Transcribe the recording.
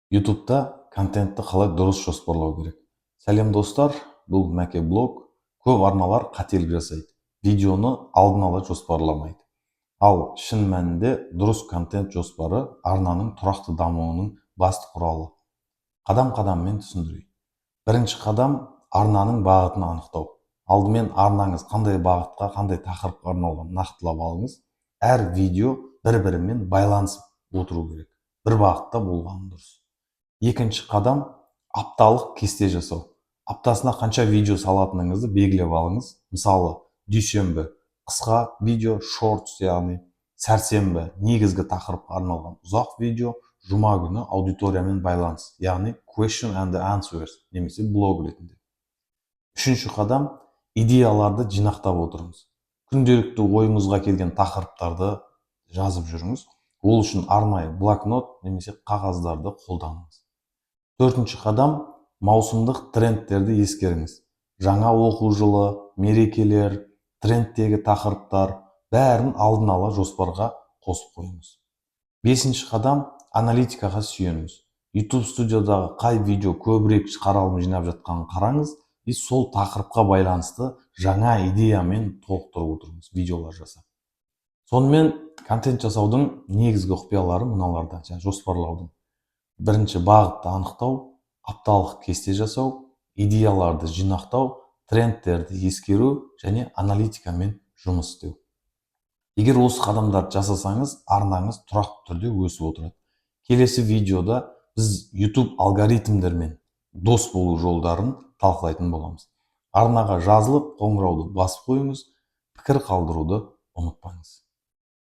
YouTube'да контентті қалай дұрыс жоспарлау керек. Сәлем достар, бұл Мәке блог. Көп арналар қателік жасайды. Видеоны алдын ала жоспарламайды. Ал шын мәнінде дұрыс контент жоспары арнаның тұрақты дамуының басты құралы. Қадам-қадаммен түсіндірейін. Бірінші қадам арнаның бағытын анықтау. Алдымен арнаңыз қандай бағытқа, қандай тақырыпқа арналған нақтылап алыңыз. Әр видео бір-бірімен байланысып отыру керек. Бір бағытта болғаны дұрыс. Екінші қадам апталық кесте жасау. Аптасына қанша видео салатыныңызды белгілеп алыңыз. Мысалы, дүйсенбі қысқа видео, шортс, яғни сәрсенбі негізгі тақырыпқа арналған ұзақ видео, жұма күні аудиториямен байланыс, яғни question and answers немесе блог ретінде. Үшінші қадам идеяларды жинақтап отырыңыз. Күнделікті ойыңызға келген тақырыптарды жазып жүріңіз. Ол үшін арнайы блокнот немесе қағаздарды қолданыңыз. Төртінші қадам маусымдық трендтерді ескеріңіз. Жаңа оқу жылы, мерекелер, трендтегі тақырыптар бәрін алдын ала жоспарға қосып қойыңыз. Бесінші қадам аналитикаға сүйеніңіз. YouTube студиядағы қай видео көбірек қаралым жинап жатқанын қараңыз и сол тақырыпқа байланысты жаңа идеямен толықтырып отырыңыз, видеолар жасап. Сонымен контент жасаудың негізгі құпиялары мыналарда, жоспарлаудың. Бірінші бағытты анықтау, апталық кесте жасау, идеяларды жинақтау, трендтерді ескеру және аналитикамен жұмыс істеу. Егер осы қадамдарды жасасаңыз, арнаңыз тұрақты түрде өсіп отырады. Келесі видеода біз YouTube алгоритмдермен дос болу жолдарын талқылайтын боламыз. Арнаға жазылып, қоңырауды басып қойыңыз, пікір қалдыруды ұмытпаңыз.